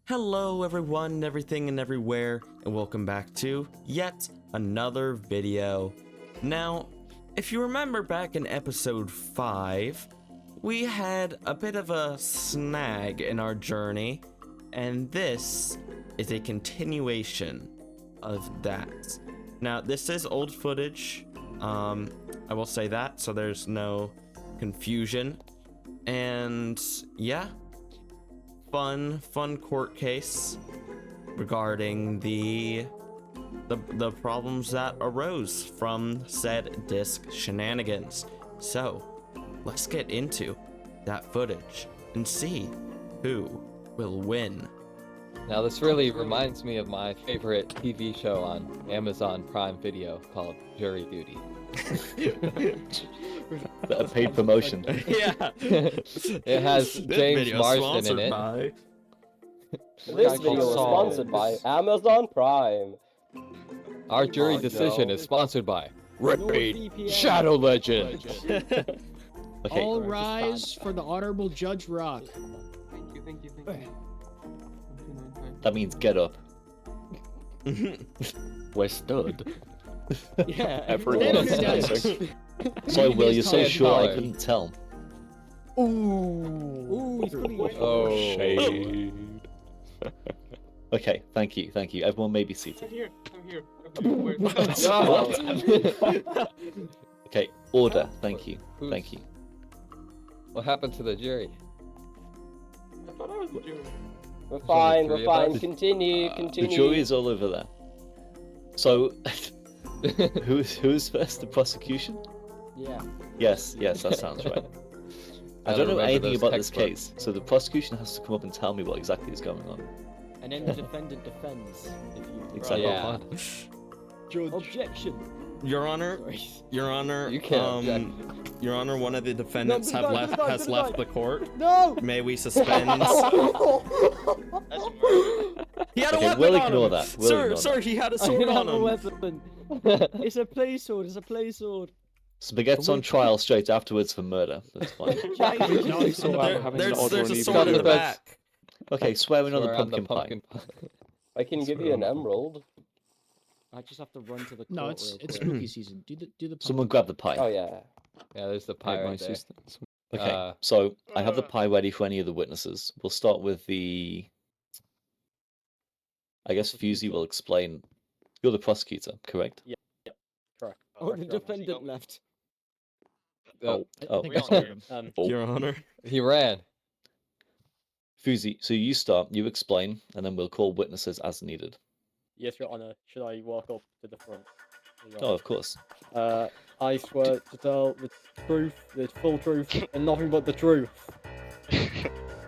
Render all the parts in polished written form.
Hello everyone, everything and everywhere, and welcome back to yet another video. Now, if you remember back in episode 5, we had a bit of a snag in our journey, and this is a continuation of that. Now, this is old footage, I will say that, so there's no confusion, and yeah. Fun court case regarding the problems that arose from said disc shenanigans. So let's get into that footage and see who will win. Now this really reminds me of my favorite TV show on Amazon Prime Video called Jury Duty. A paid promotion. Yeah. It has James Marsden in it. By... This video is sponsored by Amazon Prime. Our jury decision is sponsored by Raid Shadow Legends. Okay. All rise for the Honorable Judge Rock. Thank you. That means get up. We're stood. Yeah, Everyone standing. Sorry, Will, you're so Stand sure I taller. couldn't tell. Ooh, he's putting Oh, Shade. Okay, thank you. Everyone may be seated. Okay, order. Thank you. Thank you. What happened to the jury? We're fine, three we're of fine. us. Continue. The jury is all over there. So, who's first? The prosecution? Yeah. Yes, that sounds right. I Gotta don't know remember anything those about this textbooks. case, so the prosecution has to come up and tell me what exactly is going on. And then the defendant defends. If you Exactly. Yeah. Objection. Your Honor, Sorry. Your Honor, You can't object. Your Honor, one of the defendants No, has left the court. No. May we suspend? He had a Okay, weapon we'll on ignore him. that. We'll ignore Sir, he had a I sword have on a him. weapon. It's a play sword. It's a play sword. Spaghetti's on trial straight afterwards for murder. That's fine. There's a sword in the back. Okay, swearing on the Swear pumpkin pie. I can give you an emerald. I just have to run to the court. No, it's real quick. spooky season. Do the Someone grab the pie. Oh yeah. Yeah, there's the pie right there. Okay, so I have the pie ready for any of the witnesses. We'll start with the... I guess Fusey will explain. You're the prosecutor, correct? Correct. Oh, the defendant left. Oh, I think I scared him. Your Honor. He ran. Fusey, so you start, you explain, and then we'll call witnesses as needed. Yes, Your Honor. Should I walk up to the front? Oh, of course. I swear to tell the truth, the full truth, and nothing but the truth.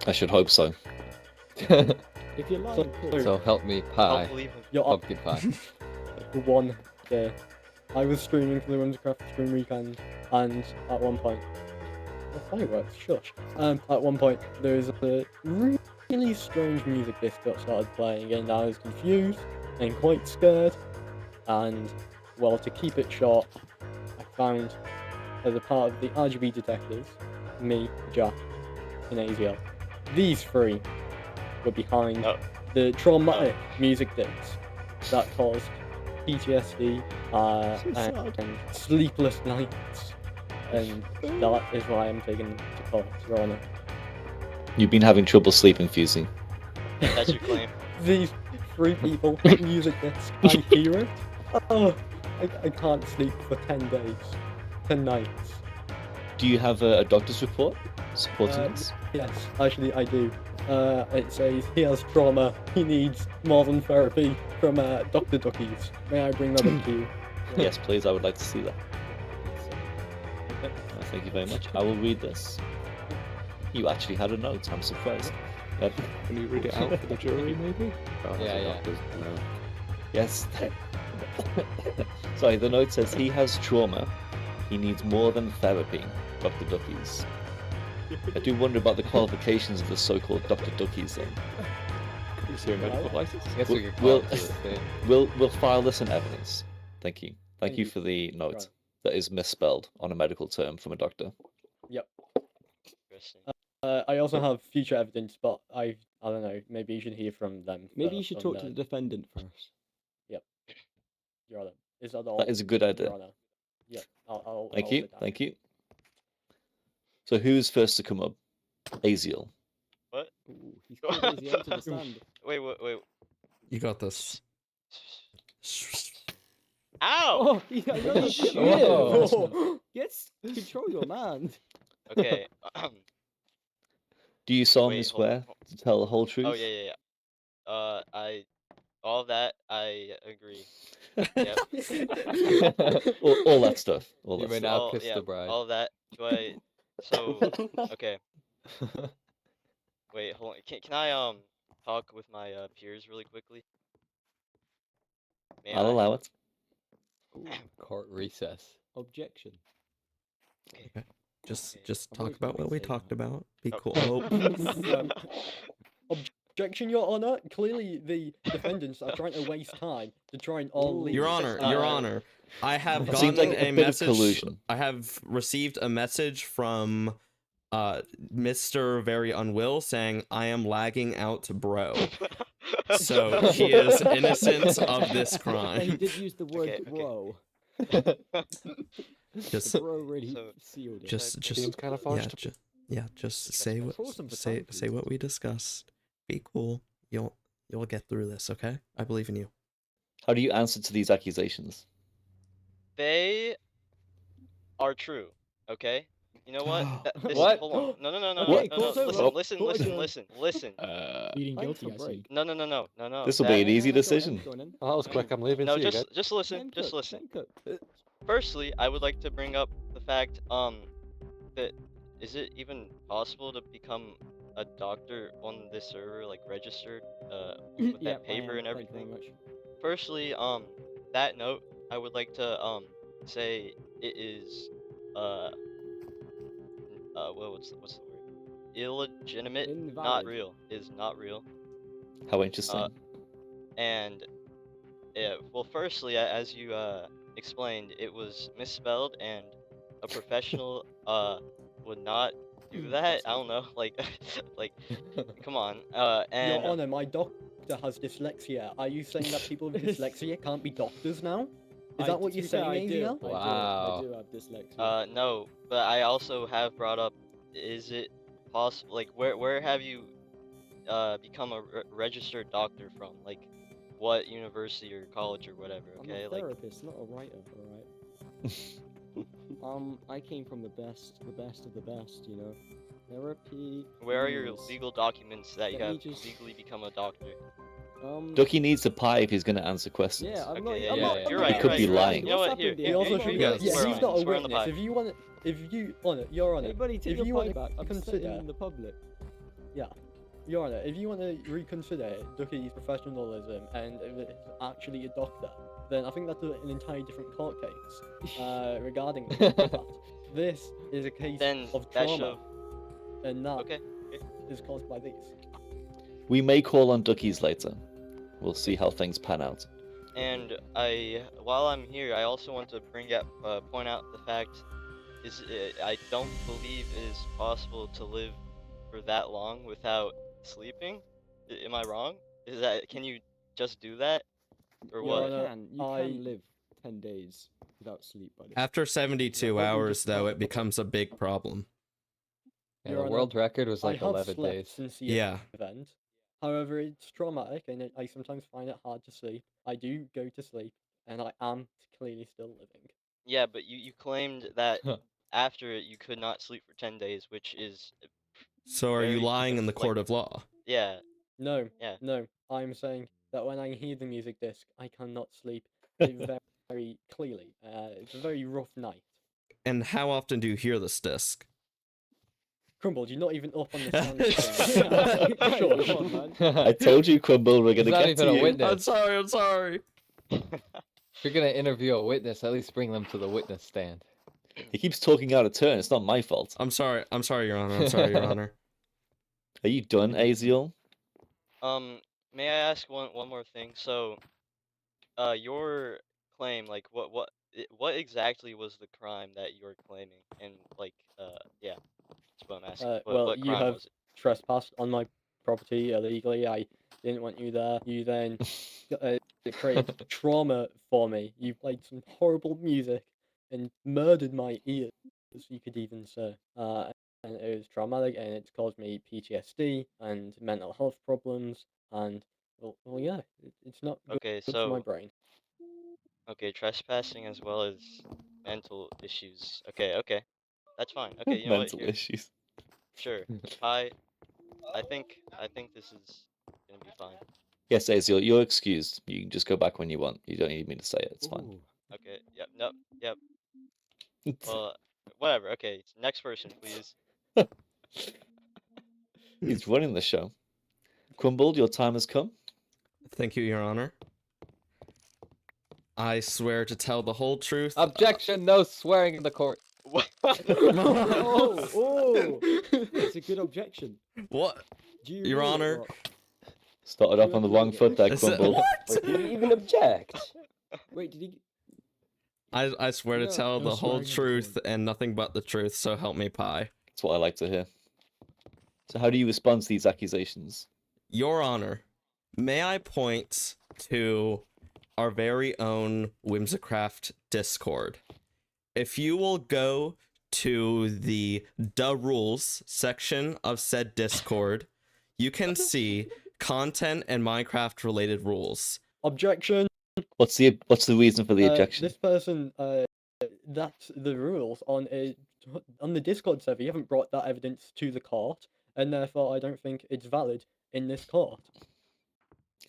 I should hope so. If you're lying, in court. So help me pie. Your Honor, Pumpkin pie. one day, I was streaming for the Whimsicraft Stream Weekend, and at one point, fireworks, shush. At one point, there was a really strange music disc that started playing, and I was confused and quite scared. And well, to keep it short, I found as a part of the RGB detectives, me, Jack, and AZL. These three were behind the traumatic music discs that caused PTSD and sleepless nights. And that is why I'm taking to court, Your Honor. You've been having trouble sleeping, Fusey. That's your claim. These three people, music discs, I hear it. Oh, I can't sleep for 10 days, 10 nights. Do you have a doctor's report supporting Uh, this? Yes, actually I do. It says he has trauma, he needs more than therapy from Dr. Duckies. May I bring that up to you? Yes, please, I would like to see that. Thank you very much. I will read this. You actually had a note, I'm surprised. Can you read it out for the jury, maybe? Yeah. Yes. Sorry, the note says he has trauma. He needs more than therapy, Dr. Duckies. I do wonder about the qualifications of the so-called Dr. Duckies then. Is there a medical license? I guess we could We'll- call it to the thing. We'll file this in evidence. Thank you. Thank you for the note Right. that is misspelled on a medical term from a doctor. I also have future evidence, but I've I don't know. Maybe you should hear from them. Maybe you first should on talk to the- the defendant first. Your Honor. Is that all? That is a good idea. Your Honor. Yep. I'll Thank I'll you, sit down. thank you. So who's first to come up? Aziel. Ooh, he's called Aziel to the stand. Wait. You got this. Ow! Oh, I know Shit. Yes, control your man. Okay. Do you solemnly Wait, hold on, swear to tell the whole truth? Oh yeah. All that I agree. Yep. all that stuff. All You that may stuff. now kiss the bride. All that. Do I? So okay. Wait, hold on. Can I talk with my peers really quickly? May I'll I? allow it. Ooh, Court recess. objection. Just Okay. talk about what we say talked that. about. Be Oh. cool. Oh, Objection, Your Honor. Clearly, the defendants are trying to waste time to try and all Ooh. leave. Your Honor, not- Your Honor, I have It seems gotten like a a bit of message. collusion. I have received a message from Mr. Very Unwill saying I am lagging out to bro. So he is innocent of this And he crime. did use the word Okay. bro. Just The bro really So- sealed it. just Seems kind of yeah, harsh to just say what Force him for say time, say please. what we discussed. Be cool. You'll get through this, okay? I believe in you. How do you answer to these accusations? They are true. Okay. You know what? What? Hold on. No. Okay, No. court's over. Listen. Court adjourned. Listen. Pleading Thanks guilty, for I see. break. No. This will be an that- easy Go on then, decision. go on then. Oh, that was quick. I'm leaving. No, See you again. just listen. Time Just cut, listen. time cut. Firstly, I would like to bring up the fact that is it even possible to become a doctor on this server, like registered with Yep, that paper I am. and Thank you very everything? much. Firstly, that note, I would like to say it is what's the word? Illegitimate, not Invalid. real. Is not real. How interesting. And yeah, well, firstly, as you explained, it was misspelled, and a professional would not do that. I don't know, like come on. And Your Honor, my doctor has dyslexia. Are you saying that people with dyslexia can't be doctors now? Is that what To you're be fair, saying, I do. Aziel? Wow. I do have dyslexia. no, but I also have brought up, is it possible? Like, where have you become a registered doctor from? Like, what university or college or whatever? Okay, I'm a therapist, not a writer, alright? I came from the best of the best, you know? Therapy. where are your is- legal documents that you Let me have just- legally become a doctor? Ducky needs a pie if he's going to answer questions. Yeah, I'm Okay, not. yeah, I'm yeah, not. yeah. I'm You're not- right, He could be you're right. lying. You know What's what, here, happened He also here? should. yeah, Yeah, swear he's on not it, a swear on the witness. pie. If you want, if you Honor, Your Honor, Everybody take if your you pie want back. I'm consider- sitting in the public. Your Honor, if you want to reconsider Ducky's professionalism and if it's actually a doctor, then I think that's an entirely different court case regarding that. This is a case Then of that trauma, and that Okay. is caused by this. We may call on Duckies later. We'll see how things pan out. And while I'm here, I also want to point out the fact I don't believe it is possible to live for that long without sleeping. Am I wrong? Can you just do that, or Your what? Honor, You I- can live 10 days without sleep, buddy. After 72 Yeah, probably hours, just though, not- it becomes a big problem. Yeah, Your the Honor, world record was like I have 11 slept days. since the Yeah. event. However, it's traumatic, and I sometimes find it hard to sleep. I do go to sleep, and I am clearly still living. Yeah, but you claimed that after it you could not sleep for 10 days, which is So are you Very lying in the like- court of law? yeah. No, Yeah. no, I'm saying that when I hear the music disc, I cannot sleep very, very clearly. It's a very rough night. And how often do you hear this disc? Krumbld, you're not even up on the stand. Come Sure. on, man. I told you, Krumbld, we're He's going to not get even to a you. witness. I'm sorry. If you're gonna interview a witness, at least bring them to the witness stand. He keeps talking out of turn. It's not my fault. I'm sorry, Your Honor. I'm sorry, Your Honor. Are you done, Aziel? May I ask one more thing? So, your claim, like, what exactly was the crime that you're claiming? And like, yeah, that's what I'm asking. Well, what you crime have was it? trespassed on my property illegally. I didn't want you there. You then created trauma for me. You played some horrible music and murdered my ears, you could even say. And it was traumatic, and it's caused me PTSD and mental health problems. And well yeah, it's not Okay, good for my so brain. okay, trespassing as well as mental issues. Okay, that's fine. Okay, you know what? Mental Here, issues. sure. I think this is gonna be fine. Yes, Ace, you're excused. You can just go back when you want. You don't need me to say it. It's fine. Okay. Yep. Nope. Yep. Well, whatever. Okay. Next person, please. He's running the show. Krumbld, your time has come. Thank you, Your Honor. I swear to tell the whole truth. Objection, no swearing in the court. What? Oh, it's a good objection. What? Do you Your really, Honor. Rock? Started off on the wrong foot there, Is it- Krumbld. What? Did he even object? Wait, did he? I swear to No, tell no the whole swearing in the truth court. and nothing but the truth, so help me pie. That's what I like to hear. So how do you respond to these accusations? Your Honor, may I point to our very own Whimsicraft Discord? If you will go to the rules section of said Discord, you can see content and Minecraft related rules. Objection. What's the reason for the objection? This person, that's the rules on the Discord server. You haven't brought that evidence to the court, and therefore I don't think it's valid in this court.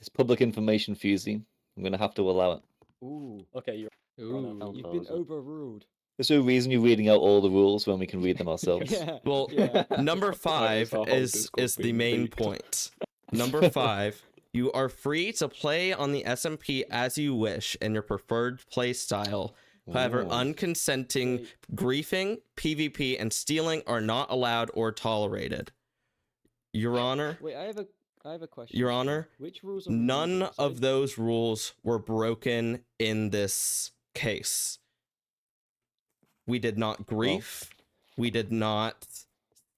It's public information, Fusey. I'm gonna have to allow it. Ooh, Okay, you're Ooh. you've been overruled. There's no reason you're reading out all the rules when we can read them ourselves. Yeah. Well, yeah. number 5 our whole is Discord the being main leaked. point. Number 5, you are free to play on the SMP as you wish in your preferred play style. However, Ooh. unconsenting griefing, PvP, and stealing are not allowed or tolerated. Your Honor, Wait, I have a question. Your Honor, Which rules are none removed? of those rules were broken in this case. We did not grief, we did not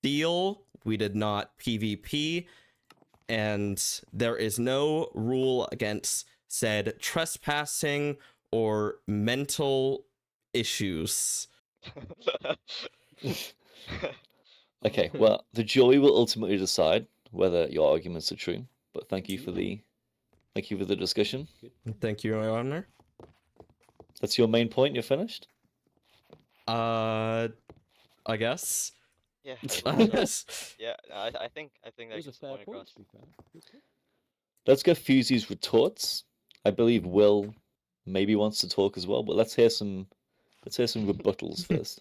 steal, we did not PvP, and there is no rule against said trespassing or mental issues. Okay, well, the jury will ultimately decide whether your arguments are true. But thank you for the discussion. Thank you, Your Honor. That's your main point. You're finished. I guess. Yeah. Yes. Yeah. I think It that was a gets the fair point point, across. to be fair. Good point. Let's get Fusey's retorts. I believe Will maybe wants to talk as well, but let's hear some rebuttals first.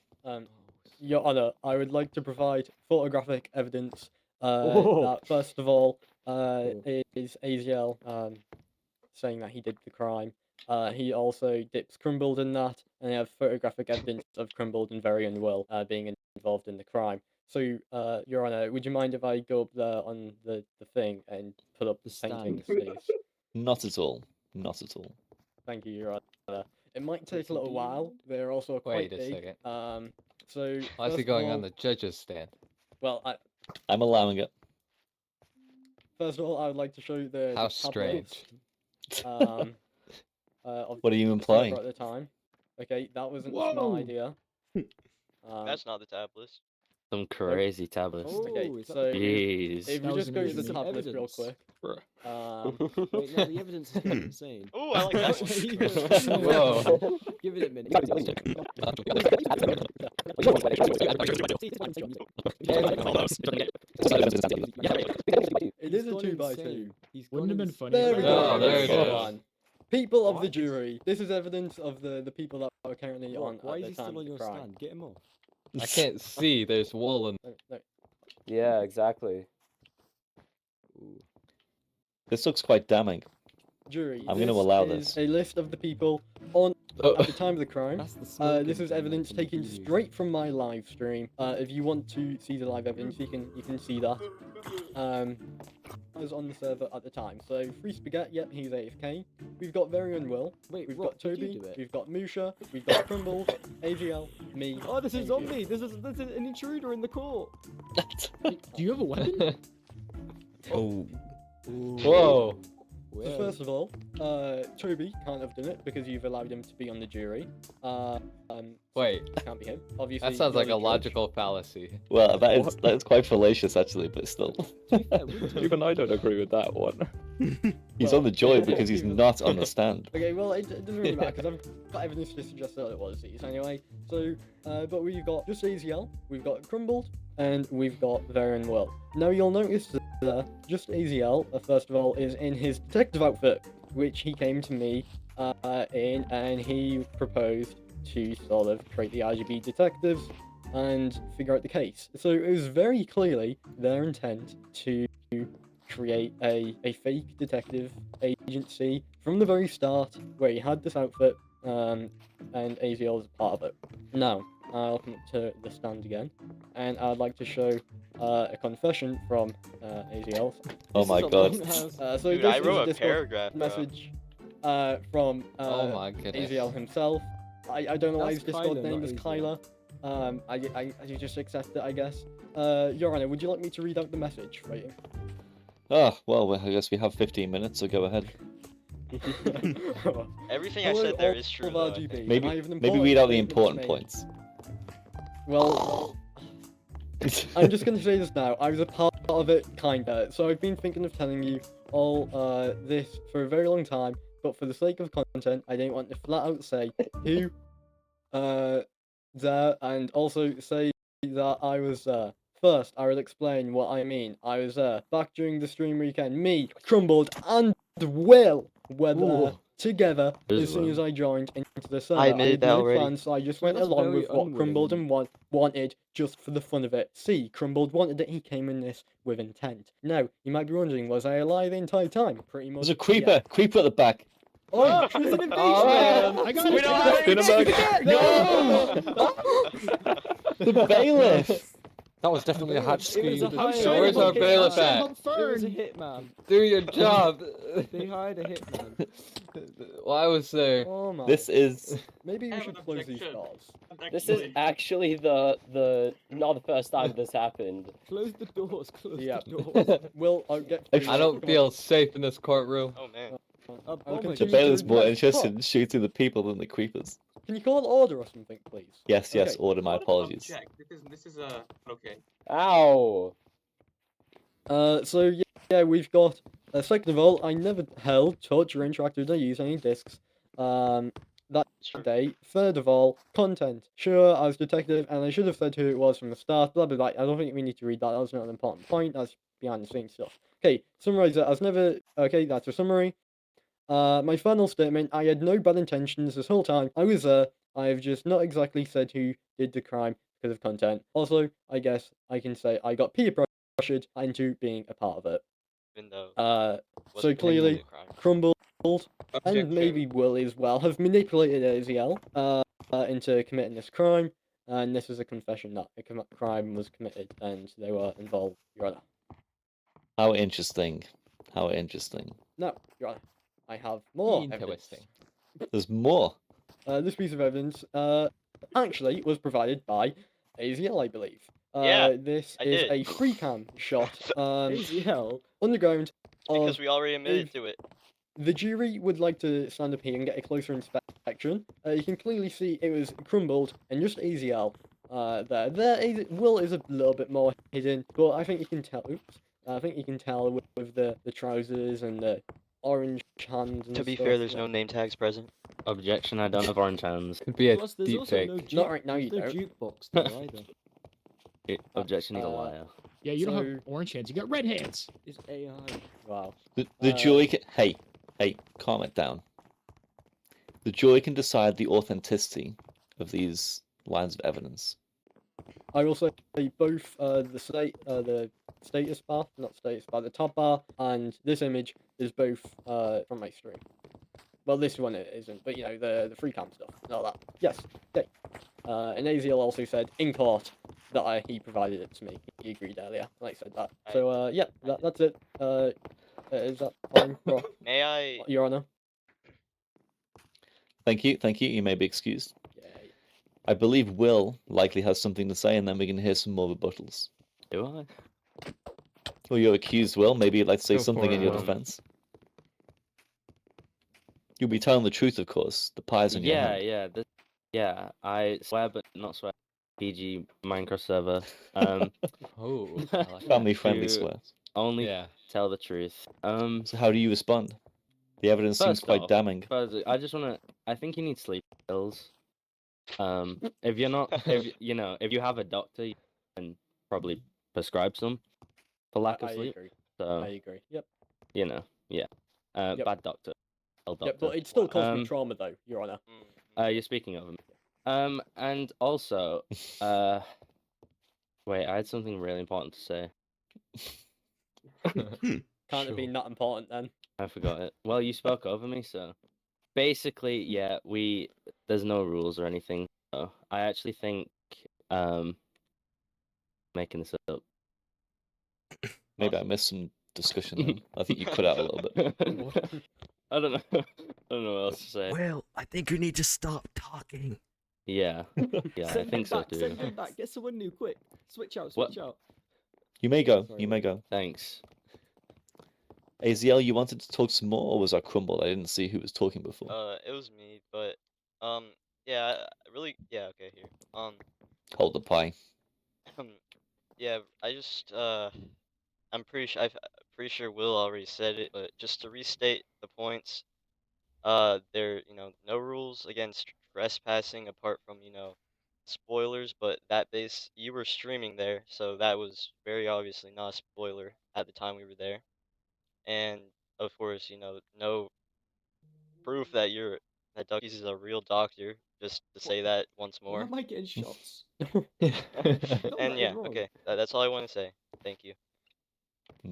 Your Honor, I would like to provide photographic evidence Oh. that, first of all, is Aziel saying that he did the crime. He also dips Krumbld in that, and I have photographic evidence of Krumbld and very unwell being involved in the crime. So, Your Honor, would you mind if I go up there on the thing and put up The the paintings, stand. please? Not at all. Not at all. Thank you, Your Honor. It might take a so little do you- while. They're also quite Wait a big. second. So Why is first he of going all, on the judge's stand? well, I'm allowing it. first of all, I would like to show the How tablets, strange. of What are you the implying? server at the time. Okay, that wasn't a Whoa. smart idea. That's not the tab list. Some crazy tablets. Okay, Oh, is that so the- Jeez. if That you was just go to the amazing. tab list real Evidence. quick. Bruh. Wait, no, the evidence is quite insane. Oh, I like that one. Whoa. Give it a minute. It is a 2x2. Wouldn't have been funny. There we Oh, go. there it Hold is. on. People of the jury. This is evidence of the people that are currently on Why at is the he time still of on the your crime. stand? Get him off. I can't see. There's wool and No. Yeah, exactly. Ooh. This looks quite damning. Jury. I'm gonna this allow is this. a list of the people on at the time of the crime. That's the smoking This is thing, evidence like, taken preview. straight from my live stream. If you want to see the live evidence, you can see that. I was on the server at the time. So Free Spaghetti, yep, he's AFK. We've got Very Unwell. Wait, We've Rock, got did you Toby. do it? We've got Musha. We've got Krumbld, AGL, me. Oh, this is and on you. me. This is an intruder in the court. Do you have a weapon? Oh. Whoa. So first of all, Toby can't have done it because you've allowed him to be on the jury. Wait, Can't be him. Obviously, that sounds like a you're the judge. logical fallacy. Well, that is quite fallacious actually, but still. To be fair, wouldn't Even I don't agree with that one. He's Well, on the jury yeah, because he's even- not on the stand. Okay, well, it doesn't really matter because I've got evidence to suggest that it was these anyway. So, but we've got just AZL, we've got Krumbld, and we've got Varen Will. Now you'll notice that just AZL, first of all, is in his detective outfit, which he came to me in, and he proposed to sort of create the RGB detectives and figure out the case. So it was very clearly their intent to create a fake detective agency from the very start, where he had this outfit, and AZL is a part of it. Now, I'll come up to the stand again, and I'd like to show a confession from AZL. Oh my god. So Dude, this I is wrote a a Discord paragraph, bro. message from Oh my goodness. AZL himself. I don't know why his That's Discord Kyler, name not is AZL. Kyler. I just accept it, I guess. Your Honor, would you like me to read out the message for you? Oh, well, I guess we have 15 minutes, so go ahead. Everything I Hello, said there all is true, of though, I RGB. think. Maybe I have an maybe read out the statement to important make. points. Well, I'm just going to say this now. I was a part of it, kinda. So I've been thinking of telling you all this for a very long time, but for the sake of content, I didn't want to flat out say who there, and also say that I was there. First, I will explain what I mean. I was there back during the stream weekend. Me, Krumbld, and Will were there Ooh. together This as soon one. as I joined into the server. I admitted had that no already. plans, so I just So went that's along very with what Krumbld unwilling. wanted just for the fun of it. See, Krumbld wanted it, he came in this with intent. Now, you might be wondering, was I alive the entire time? Pretty much. There's a creeper! Creeper at the back! Oh, there's an invasion! Oh, I got We it. don't I have got anything it. No! The bailiff! that was definitely a hatch It was scheme. a high sorry, Where's our okay, bailiff sorry at? about It was a Fern. hitman. Do your job. They hired a hitman. Well, I was there. Oh my. This is... Maybe I we have should an close these objection. doors. This is actually the not the first time this happened. Close the doors. Close Yeah. the doors. Will, I'll get I through I it. don't Come on. feel safe in this courtroom. Oh, man. I'll bomber continue The to bailiff's read more my interested prop. in shooting the people than the creepers. Can you call order or something, please? Yes, yes, Okay. order, my apologies. This is okay. Ow! So yeah, we've got. Second of all, I never held, touch, or interacted or use any discs. That It's true. day. Third of all, content. Sure, I was detective, and I should have said who it was from the start. Blah blah blah. I don't think we need to read that. That's not an important point. That's behind the scenes stuff. Okay, summarize it. I was never. Okay, that's a summary. My final statement. I had no bad intentions this whole time. I was there. I've just not exactly said who did the crime because of content. Also, I guess I can say I got peer pressured into being a part of it. Even though it So wasn't clearly, technically a crime. Krumbld and maybe Will as well have manipulated AZL into committing this crime, and this is a confession that a crime was committed and they were involved. Your Honor. How interesting. How interesting. No, Your Honor. I have more evidence. Interesting. There's more. This piece of evidence actually was provided by AZL, I believe. Yeah, This I is did. a free cam shot AZL. underground Because of we already admitted if- to it. the jury would like to stand up here and get a closer inspection. You can clearly see it was Krumbld and just AZL there. Will is a little bit more hidden, but I think you can tell. Oops. I think you can tell with the trousers and the orange hands. And To be stuff, fair, there's you no know. name tags present. Objection, I don't have orange hands. Could be a Plus, there's deep also fake. no juke, Not right now, you there's no don't. jukebox there either. Objection, he's a Uh, liar. Yeah, you don't So- have orange hands. You got red hands. It's AI. Wow. The jury can... Hey, calm it down. The jury can decide the authenticity of these lines of evidence. I will say both the status bar, not status bar, the top bar, and this image is both from my stream. Well, this one it isn't, but you know the free cam stuff, and all that. Yes. Okay. And AZL also said in court that he provided it to me. He agreed earlier, like I said that. So yeah, that's it. Is that fine, for May I? Your Honor? Thank you, you may be excused. Yay. I believe Will likely has something to say, and then we can hear some more rebuttals. Do I? Well, you're accused, Will. Maybe you'd like to say Go something for in it, your Will. defense. You'll be telling the truth, of course. The pie's in your Yeah, hand. yeah, yeah. I swear, but not swear. PG Minecraft server. Oh, I like that. Family-friendly to swear. only Yeah. tell the truth. So how do you respond? The evidence seems First quite off, damning. I just wanna. I think you need sleep pills. If you're not, if you know, if you have a doctor, you can probably prescribe some for lack of I sleep. agree. So I agree. Yep. you know, yeah. Yep. Bad doctor. Old Yep. doctor. But it still caused me Um, trauma, though, Your Honor. You're speaking of him. And also, wait, I had something really important to say. Can't have been that important then. I forgot it. Well, you spoke over me, so basically, yeah, there's no rules or anything. So I actually think making this up. Maybe I missed some discussion then. I think you cut out a little bit. I don't know. I don't know what else to say. Well, I think you need to stop talking. Yeah, yeah, I think so too. Send him back. Get someone new, quick. Switch out. What? Switch out. You may go. Sorry, You may Will. go. Thanks. AZL, you wanted to talk some more, or was that Krumbld? I didn't see who was talking before. It was me, but yeah, really, yeah, okay, here. Hold the pie. Yeah, I just I'm pretty sure Will already said it, but just to restate the points, there, no rules against trespassing apart from, spoilers, but you were streaming there, so that was very obviously not a spoiler at the time we were there. And of course, no proof that Ducky's is a real doctor, just to say that once Why more. am I getting shots? And yeah, okay, that's all I want to say. Thank you.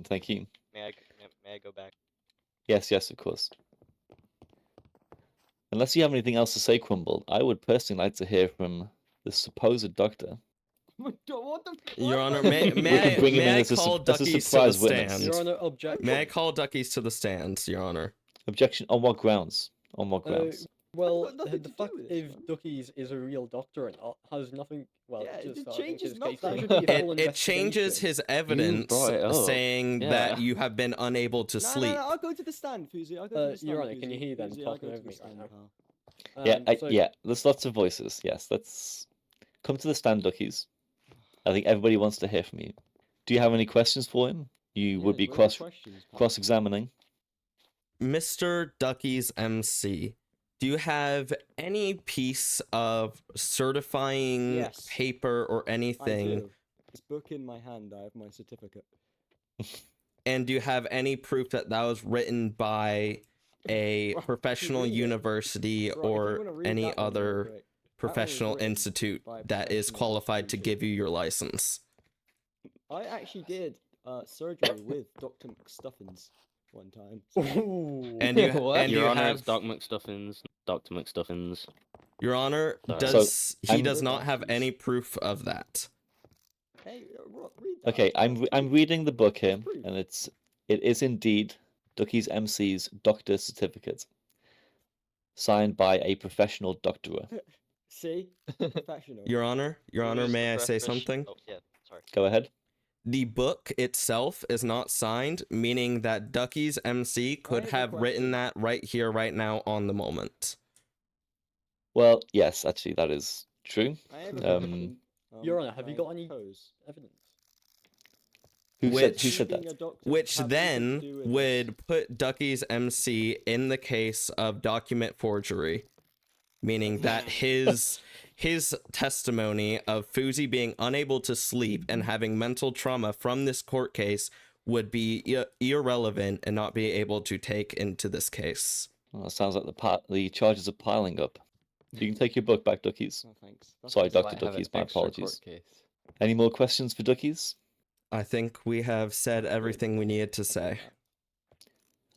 Thank you. May I go back? Yes, of course. Unless you have anything else to say, Krumbld, I would personally like to hear from the supposed doctor. What the fuck? Your Honor, We can bring him in as a call as a Duckies to the surprise witness. stand? Your Honor, objection. May I call Duckies to the stand, Your Honor? Objection. On what grounds? On what grounds? Well, got nothing the to fact do with this, if man. Duckies is a real doctor or not has nothing. Well, Yeah, just it I think changes his case, that nothing. should be a full It changes investigation. his evidence brought it up. saying Yeah. that you have been unable to sleep. No, I'll go to the stand, Fuzi. I'll go to the stand. Your Honor, can you hear them Fuzi, I'll talking go to over the me stand, right pal. now? Yeah, there's lots of voices. Yes, let's come to the stand, Duckies. I think everybody wants to hear from you. Do you have any questions for him? You would be cross-examining. Mr. Duckies MC, do you have any piece of certifying Yes. paper or I anything? do. This book in my hand, I have my certificate. And do you have any proof that that was written by a Right, professional read it. university Right, if you or wanna read any that one real other quick. professional written institute by a that is professional qualified to institution. give you your license? I actually did surgery with Dr. McStuffins one time. Ooh. And you What? and Your you Honor, have it's Dr. McStuffins. Your Honor, Sorry. he does I'm- not have any proof of that. Hey, read that. Okay, I'm reading the book here, It's proof. and it is indeed Duckies MC's doctor certificate, signed by a professional doctorer. See? Professional. Your Honor, Who's may the I say profession- something? Oh, yeah, sorry. Go ahead. The book itself is not signed, meaning that Duckies MC could have a have written question. that right here, right now, on the moment. Well, yes, actually, that is true. I have a Um, question. Your Honor, have can you I got any pose? evidence? Who Which- said Being that? a doctor Which have anything to then do with would put Duckies MC in the case of document forgery, meaning that his testimony of Fuzi being unable to sleep and having mental trauma from this court case would be irrelevant and not be able to take into this case. Well, it sounds like the charges are piling up. You can take your book back, Duckies. Oh, thanks. That's Sorry, nice. Dr. Might have an Duckies, my extra court apologies. case. Any more questions for Duckies? I think we have said everything we needed to say.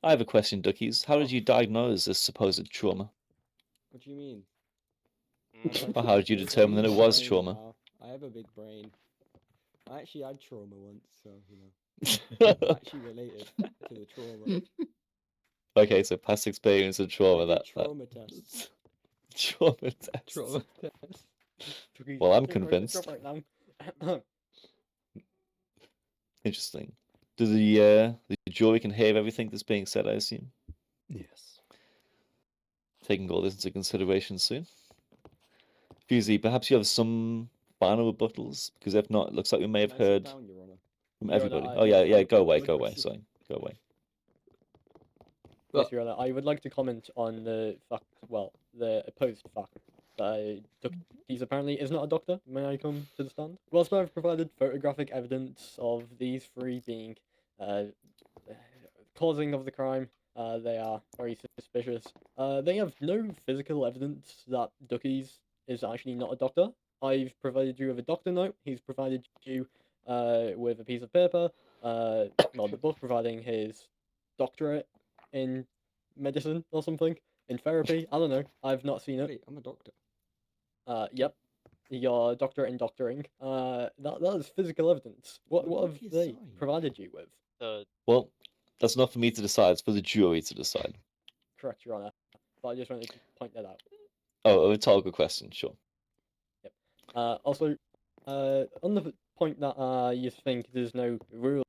I have a question, Duckies. How did you diagnose this supposed trauma? What do you mean? Well, how did you determine that it was Brain, trauma? pal. I have a big brain. I actually had trauma once, so I'm actually related to the trauma. Okay, so past experience of trauma. I did That trauma tests. trauma test. Trauma test. Well, I'm Take my convinced. job right now. Interesting. Do the jury can hear everything that's being said, I assume? Yes. Taking all this into consideration soon. Fusey, perhaps you have some final rebuttals, because if not, it looks like we may have heard Down, Your Honor. from Your Honor, everybody. I- Oh yeah, yeah, yeah, go away, good go away, question. sorry, go away. Yes, Your Honor. I would like to comment on the fact, the opposed fact that he's apparently is not a doctor. May I come to the stand? Whilst I've provided photographic evidence of these three being causing of the crime, they are very suspicious. They have no physical evidence that Duckies is actually not a doctor. I've provided you with a doctor note. He's provided you with a piece of paper. The book providing his doctorate in medicine or something, in therapy. I don't know. I've not seen it. Wait, I'm a doctor. Yep. Your doctorate in doctoring. That is physical evidence. What What have is they science? provided you with? Well, that's not for me to decide, it's for the jury to decide. Correct, Your Honor. But I just wanted to point that out. Oh, a rhetorical question, sure. Also, on the point that you think there's no rules,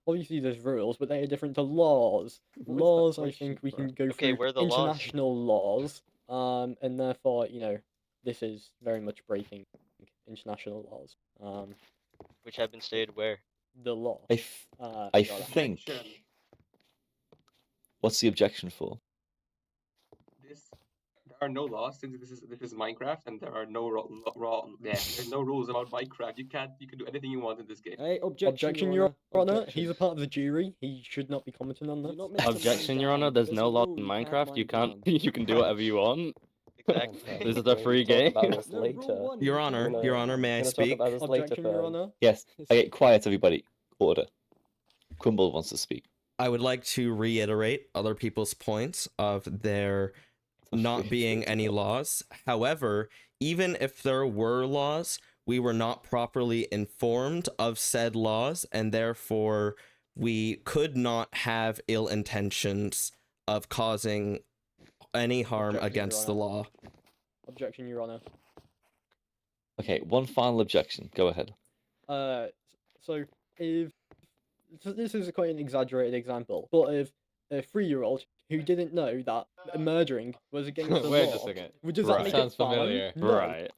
obviously there's rules, but they are different to laws. What is that Laws, I question, think we can bro? go Okay, through where are the laws? international laws, and therefore, this is very much breaking international laws. Which have been stated where? The law. I Your Honor. think. Objection. What's the objection for? There are no laws since this is Minecraft and there are no there's no rules about Minecraft. You can do anything you want in this game. Hey, Objection, Your Honor. Objection. He's a part of the jury. He should not be commenting on Do this. not make them Objection, lie Your Honor. down. There's no a law rule, in you can't Minecraft. You lie can't. down. You can do whatever you want. Exactly. This is a free We'll game. talk about this No, later. rule one, Your you Honor, can't- Your Honor, may I We're gonna talk speak? about this later, Objection, Your Burn. Honor. Yes, okay, quiet everybody. Order. Krumbld wants to speak. I would like to reiterate other people's points of there not being any laws. However, even if there were laws, we were not properly informed of said laws, and therefore we could not have ill intentions of causing any harm Objection, Your against the Honor. law. Objection, Your Honor. Okay, one final objection. Go ahead. So this is quite an exaggerated example, but if a 3-year-old who didn't know that murdering was against the Wait law, a second. does Right. that make Sounds it fine? familiar. No, Right.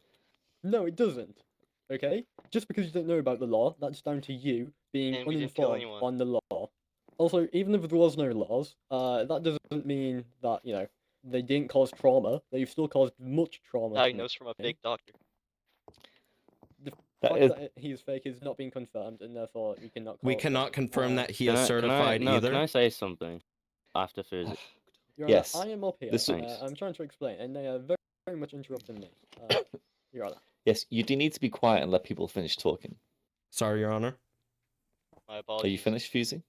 no, it doesn't. Okay, just because you don't know about the law, that's down to you being And we didn't kill uninformed anyone. on the law. Also, even if there was no laws, that doesn't mean that they didn't cause trauma. They've still caused much trauma. to Diagnosed from a me. fake doctor. That fact is, that he is fake is not being confirmed, and therefore we cannot. We call it cannot fake. confirm that he Can is I- certified no, either. Can I say something after Fuzi? Your Honor, Yes, I am up here. this is- I'm trying to explain, and they are very, very much interrupting me. Your Honor. yes, you do need to be quiet and let people finish talking. Sorry, Your Honor. My Are apologies. you finished, Fusey?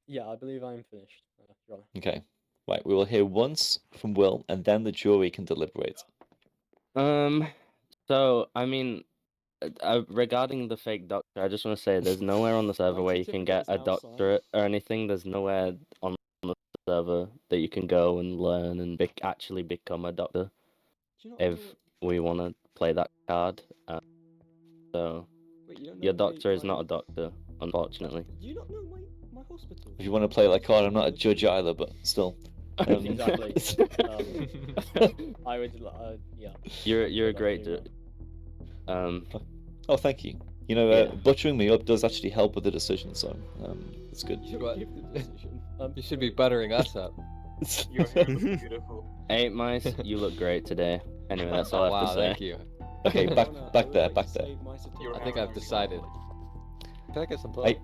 Yeah, I believe I am finished. Your Honor. Okay. Right, we will hear once from Will, and then the jury can deliberate. So I mean, regarding the fake doctor, I just want to say there's nowhere on the server where you can get a doctorate or anything. There's nowhere on the server that you can go and learn and actually become a doctor Do you not if know- we want to play that card. So Wait, you don't know your my- doctor is my- not a doctor, unfortunately. Do you not know my hospital? If you want to play that card, I'm not a judge either, but still. Exactly. I would. Yeah. You're a I'd great do dude. Oh, thank you. You know, Yeah. butchering me up does actually help with the decision, so it's good. You What? give the decision. You should be buttering us up. Your hair looks beautiful. 8 mice, you look great today. Anyway, that's all I have Wow, to say. thank you. Okay, Your back Honor, I back would there, like to back there. save my certificate. Your I think hair I've looks decided. beautiful. Can I get some blood?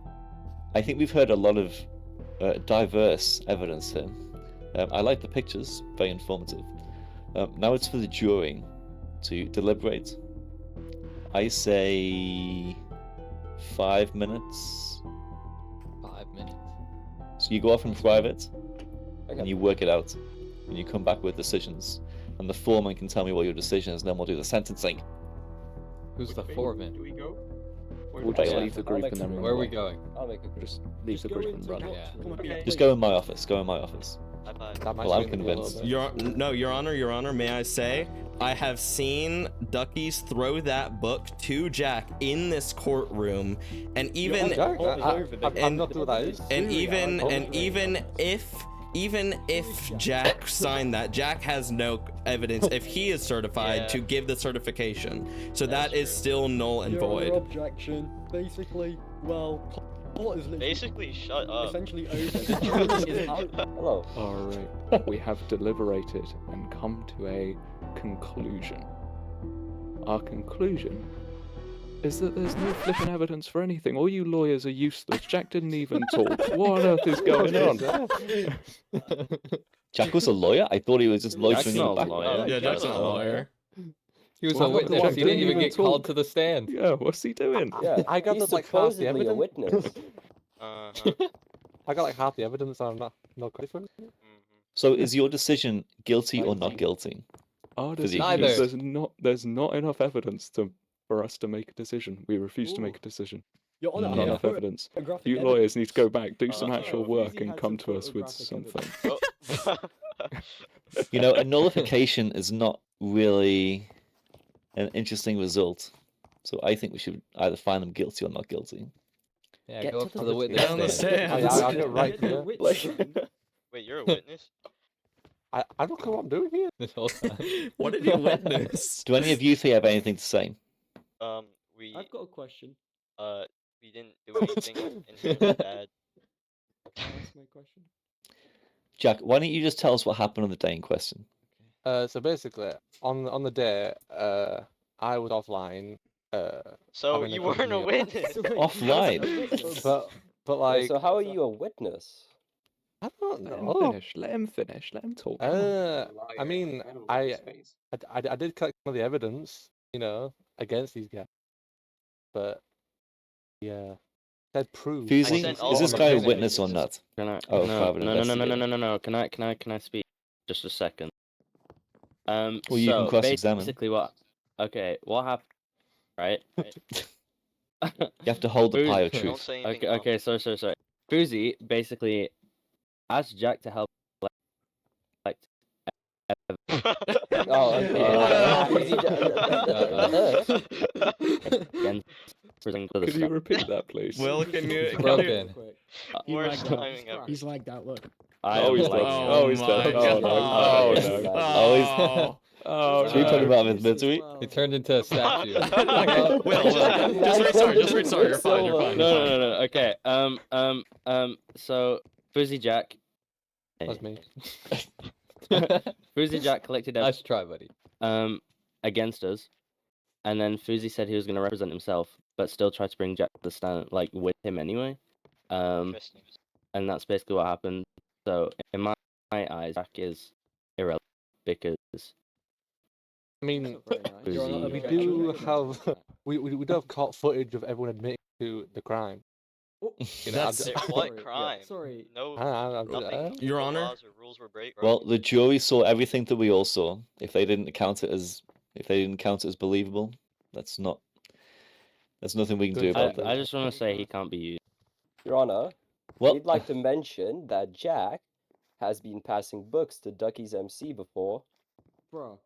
I think we've heard a lot of diverse evidence here. I like the pictures, very informative. Now it's for the jury to deliberate. I say 5 minutes. 5 minutes. So you go off in private, Okay. and you work it out, and you come back with decisions. And the foreman can tell me what your decision is, and then we'll do the sentencing. Who's the Which way foreman? Do we go? Or We'll do we just go? leave the group and then Where are we going? I'll make a Just leave Just the go group and into run. what- Yeah. come up Okay. here. Just go in my office. Go in my office. Bye bye. That might Well, I'm swing the deal a convinced. little bit. Your Honor, may I say, I have seen Duckies throw that book to Jack in this courtroom, and even Jack, I'm not doing that. and even if Jack signed that, Jack has no evidence if he is certified to give the certification. So that is still null and Your void. objection, basically, well, court is literally Basically, shut up. essentially over. Hello. Alright, we have deliberated and come to a conclusion. Our conclusion is that there's no flipping evidence for anything. All you lawyers are useless. Jack didn't even talk. What on earth is going on? Jack was a lawyer? I thought he was just loitering in the not a back. lawyer. Yeah, Jack's not a lawyer. He was Well, a witness. Jack He didn't even didn't get even called talk. to the stand. Yeah, what's he doing? Yeah, I got he's like half the supposedly a evidence. witness. I got like half the evidence. I'm not credit for it. So is your decision guilty or not guilty? Our For the decision Neither. is there's not enough evidence for us to make a decision. We refuse to make a decision. Your Honor, Not I enough have evidence. photographic You evidence. lawyers need to go back, do some actual Easy work, and had come some to us with photographic something. You know, a nullification is not really an interesting result. So I think we should either find them guilty or not guilty. Yeah, Get go to up the to the witness witness stand. stand. Oh, yeah, I'll get right Yeah, to wait, it. Wait, you're a witness? I don't know what I'm doing here. This whole time. What did you witness? Do any of you three have anything to say? We I've got a question. we didn't do anything inherently bad. Can I ask my question? Jack, why don't you just tell us what happened on the day in question? So basically, on the day, I was offline. So having a you weren't a company- witness. Offline. But like, so how are you a witness? I don't Let him know. finish. Let him finish. Let him talk. Come on. I mean, I did collect some of the evidence, you know, against these guys, but yeah, that proves. Fusey, sent is all this of guy a them. witness or not? Can I? Oh, no, private no, no, no, no, no, investigator. no, no. Can I speak just a second? Well, you so can cross-examine. basically, what happened? Right. You have to hold the pie of Don't truth. say anything. Okay, wrong. okay, sorry. Fuzi basically asked Jack to help collect Oh, again presenting to the Could you repeat that, please? Will, can you? Broken. He Worst lagged out. timing ever. He's lagged out. Look. I Oh, am he's like, done. Oh, he's done. my Oh, no. God. Oh, no. Oh. Oh, Should we put him out of his misery? He turned into a statue. Will, just restart. You're fine. You're fine. No. Okay. So Fuzi Jack. That's me. Fuzi Jack collected Nice try, buddy. against us, and then Fuzi said he was going to represent himself, but still tried to bring Jack to the stand, like with him anyway. Interesting. And that's basically what happened. So in my eyes, Jack is irrelevant because I mean, Your Honor, we do have we do have caught footage of everyone admitting to the crime. You know, That's- What crime? Sorry. No, Nothing. Your no Honor? laws or rules were break. Well, the jury saw everything that we all saw. If they didn't count it as believable, there's nothing we can do about that. I just want to say he can't be used. Your Honor, Well, we'd like to mention that Jack has been passing books to Ducky's MC before. Bro.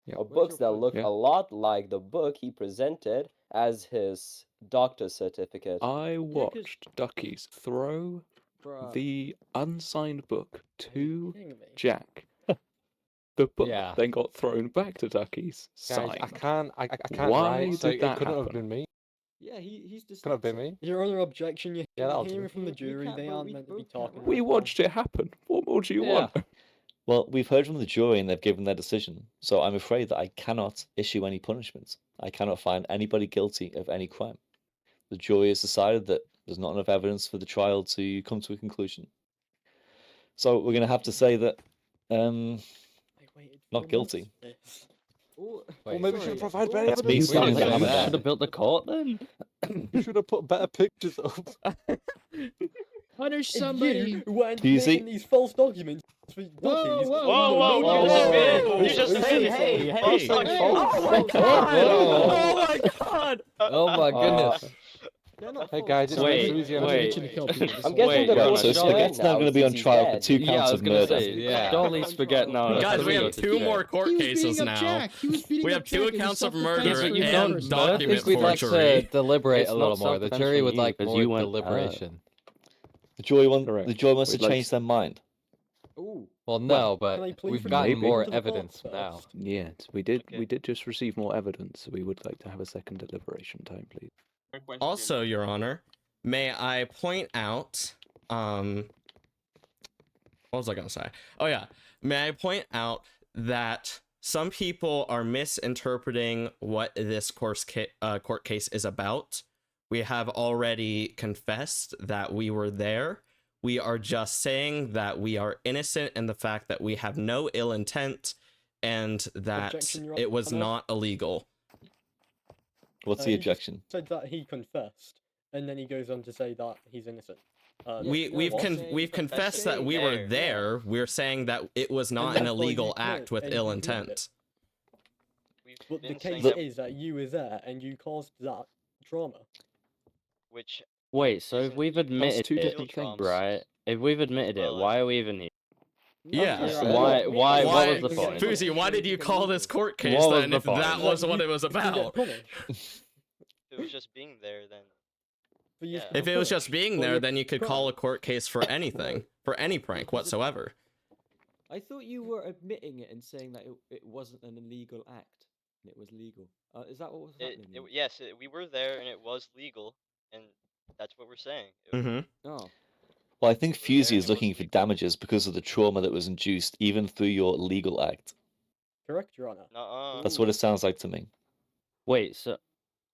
Yeah. Or books that look Yeah. a lot like the book he presented as his doctor's certificate. I watched Duckies throw Bro. the unsigned book to Kidding me? Jack. The book Yeah. then got thrown back to Duckies, Guys, I signed. can't Why write, so did that it couldn't have happen? been me. Yeah, he's just. Couldn't have been me. Your Honor, objection. You're Yeah, that'll hearing do. from the We jury. can't They vote, aren't we meant to be both can't talking. vote. We about watched it happen. What more do you Yeah. want? Well, we've heard from the jury and they've given their decision. So I'm afraid that I cannot issue any punishment. I cannot find anybody guilty of any crime. The jury has decided that there's not enough evidence for the trial to come to a conclusion. So we're going to have to say that I waited not 4 guilty. months for this. Oh, Well, maybe we should have provided better That's me evidence. starting didn't to say hammer that. down. Should have built the court then. You should have put better pictures up. Punish And somebody. you weren't Do you see- making these false documents for Duckies. Whoa, Whoa, no, you just no, did. no, You just no, did. Hey. False Oh document. my God! Whoa. Oh my God! Oh my goodness. They're not Hey full. guys, it's Wait, Susie and wait. Itching to kill people. I'm guessing Wait, they're yeah, both So surely- dead Spaghetti's now going to be on since he's trial for dead. 2 Yeah, I counts was of gonna murder. say, yeah. Surely Spaghetti now. Guys, Guys, we surely have goes to 2 jail. more court He was cases beating up now. Jack. He was beating We up have 2 Jack as a accounts of self-defense murder for you the don't- and murder. I document think we'd like to forgery. deliberate It's a not little more. The self-defense jury from would you, like 'cause more you went, deliberation. The jury wants We'd to like change their mind. Ooh. Well, no, can I but plead we've for gotten Maybe. more to the court evidence first? now. Yes, we Okay. did just receive more evidence, so we would like to have a second deliberation time, please. Also, Your Honor, may I point out, what was I gonna say? Oh yeah, may I point out that some people are misinterpreting what this court case is about. We have already confessed that we were there. We are just saying that we are innocent in the fact that we have no ill intent and that Objection, Your it was Honor. not illegal. What's the He just objection? said that he confessed, and then he goes on to say that he's innocent. We've confessed that we were there. We're saying that it was not an therefore you illegal commit- act with and ill you committed intent. But the been saying case that- is that you were there and you caused that trauma. Which Wait, so if isn't we've even admitted two it, different things. right? If we've admitted it, Well, why are we even here? Yeah. Why? What was the point? Fuzi, why did you call this court case What was then the if point? that was what it was You can get about? punished if it was just being there, then for you Yeah. to If it was just push being or there, you- then you could call a court case for anything, for any prank whatsoever. I thought you were admitting it and saying that it wasn't an illegal act and it was legal. Is that what was happening? then? yes, we were there and it was legal, and that's what we're saying. It was- Mm-hmm. Oh. Well, I think It was there Fusey and is it was looking for legal. damages because of the trauma that was induced even through your legal act. Correct, Your Honor. Nuh-uh. That's what it sounds like to me. Wait, so,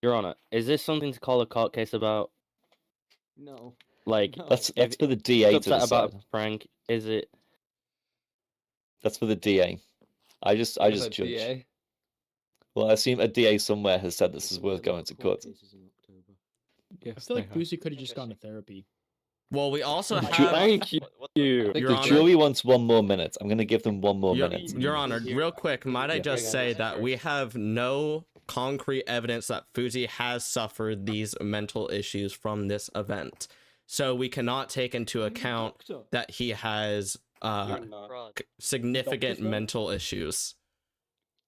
Your Honor, is this something to call a court case about? No. Like, No. That's if for the DA to upset about decide. a prank, is it? That's for the DA. I just judge. DA? Well, I assume a DA somewhere has said this is worth going to court. Cases in October. I Yes, feel they like have. Boozy could have just gone to therapy. Well, we also Ju- have... Thank you. What You. Your The Honor, jury wants 1 more minute. I'm going to give them 1 more minute. Your Honor, real quick, might I Yeah. just say that we have no concrete evidence that Fuzi has suffered these mental issues from this event. So we cannot take into account Doctor. that he has fraud. significant Doctor's note? mental issues.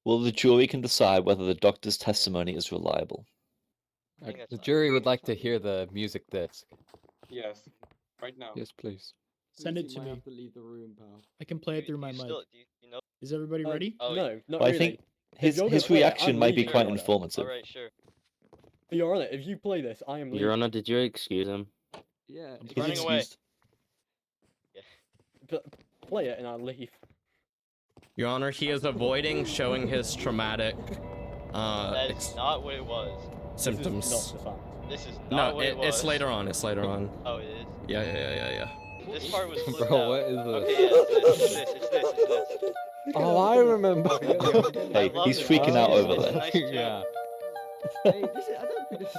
Well, the jury can decide whether the doctor's testimony is reliable. I think that's The not- jury would like to hear the music disc. Yes, right now. Yes, please. Send it Boozy to might me. have to leave the room, pal. I can play it through my you mic. still, do you know? Is everybody ready? Oh, No, not Well, I really. think If his you're gonna play it, reaction I'm might be leaving, quite Your Honor. informative. Alright, sure. Your Honor, if you play this, I am leaving. Your Honor, did you excuse him? Yeah. He's He's running away. excused. Play it and I'll leave. Your Honor, he is avoiding showing his traumatic That's not what it was. symptoms. This is not the fact. This is not No, what it was. it's later on. It's later on. Oh, it is? Yeah. This part was Bro, flipped out. what is this? Okay, yeah, it's this. Oh, I remember. Hey, love he's it. freaking out It's over a there. nice tune. Yeah. Hey, I don't think this.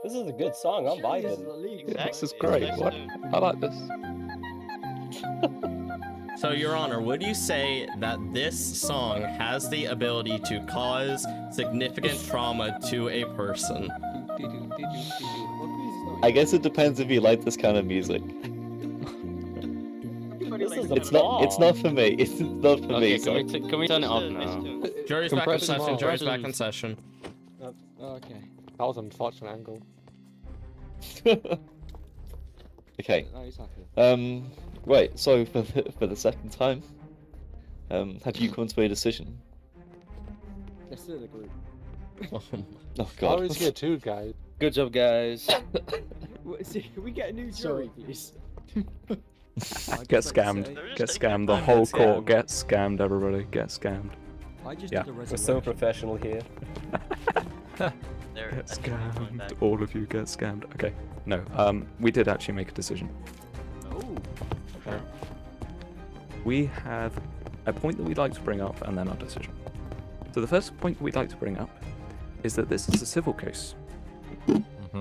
This is a good song. I'm Surely this is vibing. illegal. Exactly. This is it's a great. nice What? tune. I like this. So, Your Honor, would you say that this song has the ability to cause significant trauma to a person? I guess it depends if you like this kind of music. This is a It's not for me. It's not for Okay, me. So can we turn it off It's a nice now? tune. Jury's back in Compression session. off. Jury's back in session. Okay. That was an unfortunate angle. okay. Now he's happy. Right. So for the second time, have you come to a decision? Let's do the group. Oh I God. was here too, guys. Good job, guys. See, can we get a new jury, please? Get scammed. They're just Get taking scammed. their The time. whole Get court scammed. gets scammed, everybody. Get scammed. I just Yeah. did a We're resurrection. so professional here. There, Get I think we're going back. scammed. All of you get scammed. Okay. No. We did actually make a decision. Oh. We have a point that we'd like to bring up and then our decision. So the first point we'd like to bring up is that this is a civil case.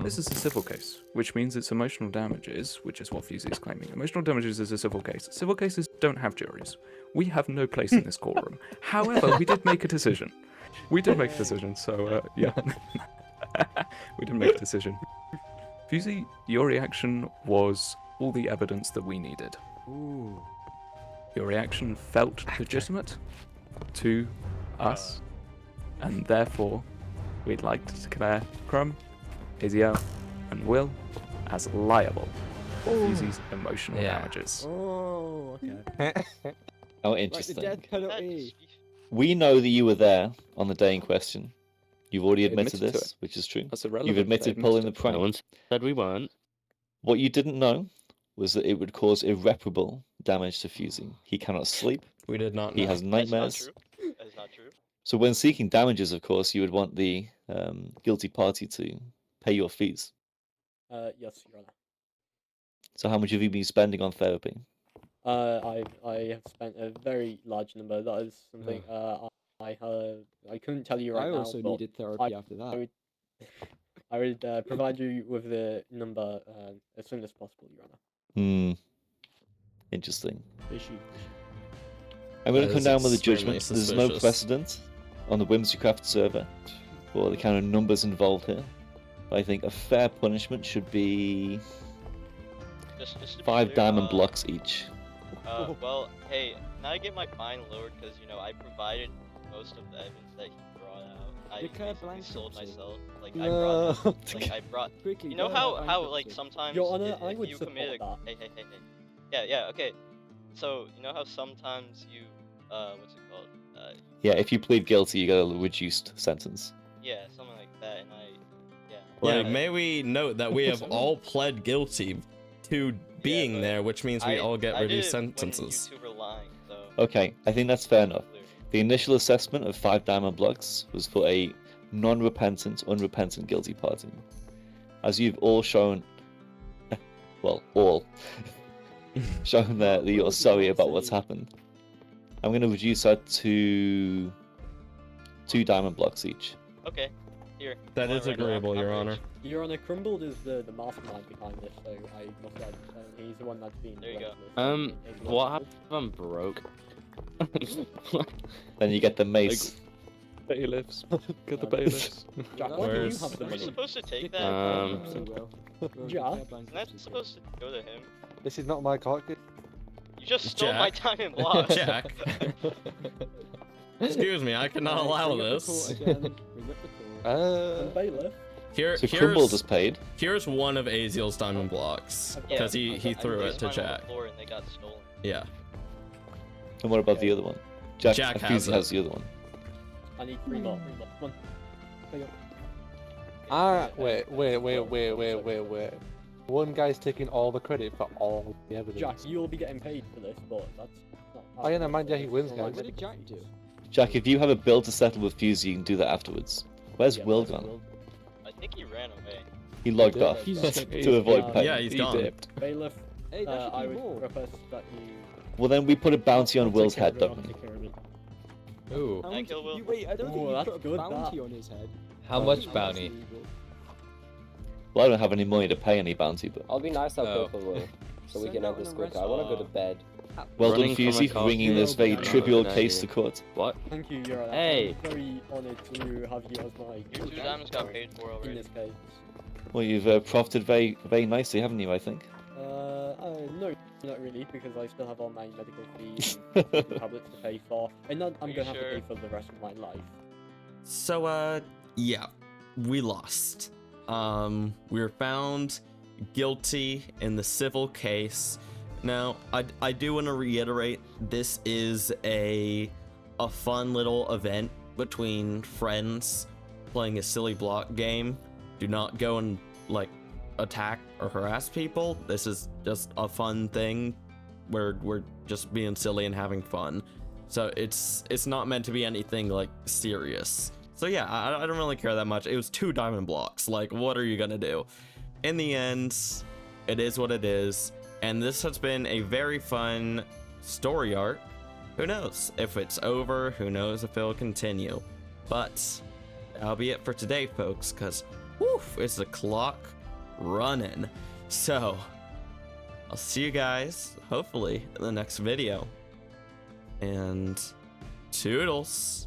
This is a civil case, which means it's emotional damages, which is what Fusey is claiming. Emotional damages is a civil case. Civil cases don't have juries. We have no place in this courtroom. However, we did make a decision. We did make a decision, so yeah. We did make a decision. Fusey, your reaction was all the evidence that we needed. Ooh. Your reaction felt legitimate to us, and therefore we'd like to declare Krumb, Izio, and Will as liable for Fusey's emotional damages. Oh, okay. Oh, Like the interesting. death penalty. We know that you were there on the day in question. You've already They admitted admitted to this, which is true. That's irrelevant. You've They admitted admitted pulling the to it. prank. No one said we weren't. What you didn't know was that it would cause irreparable damage to Fusey. He cannot sleep. We did not know. He has nightmares. That's not true. That is not true. So when seeking damages, of course, you would want the guilty party to pay your fees. Yes, Your Honor. So how much have you been spending on therapy? I have spent a very large number. That is something I couldn't tell you right I now. also but needed therapy after that. I would provide you with the number as soon as possible, Your Honor. Hmm. Interesting. Issue. I'm going That to come is down with a extremely judgment. There's no suspicious. precedent on the Whimsicraft server for the kind of numbers involved here. But I think a fair punishment should be Just to be 5 clear, diamond blocks each. Well, hey, now I get my fine lowered because I provided most of the evidence that he brought out. I Declare basically sold bankruptcy. myself. Like No. I brought. Quickly, You know declare how like bankruptcy. sometimes Your Honor, I if would you support commit that. hey. Yeah, okay. So you know how sometimes you what's it called? Yeah, if you plead guilty, you get a reduced sentence. Yeah, something like that, and Yeah, may we note that we have all pled guilty to being there, which means we all get reduced sentences. you two were lying, so. Okay, I think that's fair enough. The initial assessment of 5 diamond blocks was for a non-repentant, unrepentant guilty party. As you've all shown, well, all shown that you're sorry about what's happened, I'm going to reduce that to 2 diamond blocks each. Okay, here. That is agreeable, Your Honor. Your Honor, Krumbld is the mastermind behind this, so I must add, he's the one that's been. There you go. What happens if I'm broke? Then you get the mace. Bailiffs. Get the bailiffs. Jack, why do you have the Are we money? supposed to take that? Jack? Isn't that supposed to go to him? This is not my carcass. You just stole my diamond block. Jack. Excuse me, I cannot allow this. Bailiff. So Krumbld is paid. Here's one of Aziel's diamond blocks because he threw it to Jack. And they got stolen. Yeah. And what about the other one? Jack has has the other one. I need 3 more. Come on. Pay up. Wait. One guy's taking all the credit for all the evidence. Jack, you'll be getting paid for this, but that's not. Oh yeah, no, mind Jack, he wins, So guys. What did Jack do? Jack, if you have a bill to settle with Fusey, you can do that afterwards. Where's Will gone? I think he ran away. He logged off to avoid paying. Yeah, he's gone. Bailiff, Hey, that should I be would more. request that you. Well, then we put a bounty on Will's head, don't we? Ooh. How Can I much- kill Will? Wait, I don't Ooh, think you that's put a good, bounty that. on his head. How much bounty? Well, I don't have any money to pay any bounty, but I'll be nice, I'll Oh. pay for Will. So we Send can out end this an quick. arrest I want to go to bed. well done, Running from a Fusey, for car bringing this very Yeah, trivial good case idea. to court. What? Thank you, Your Honor. Hey. I'm very honored to have you as my. Your 2 diamonds got paid for in already. this case. Well, you've profited very, very nicely, haven't you? I think. No, not really, because I still have all my medical fees and tablets to pay for, and I'm you gonna have to sure? pay for the rest of my life. So, yeah, we lost. We were found guilty in the civil case. Now, I do want to reiterate, this is a fun little event between friends playing a silly block game. Do not go and, like, attack or harass people. This is just a fun thing where we're just being silly and having fun. So it's not meant to be anything, like, serious. So yeah, I don't really care that much. It was 2 diamond blocks. Like, what are you gonna do? In the end, it is what it is. And this has been a very fun story arc. Who knows if it's over? Who knows if it'll continue? But that'll be it for today, folks, because it's the clock running. So I'll see you guys, hopefully, in the next video. And toodles.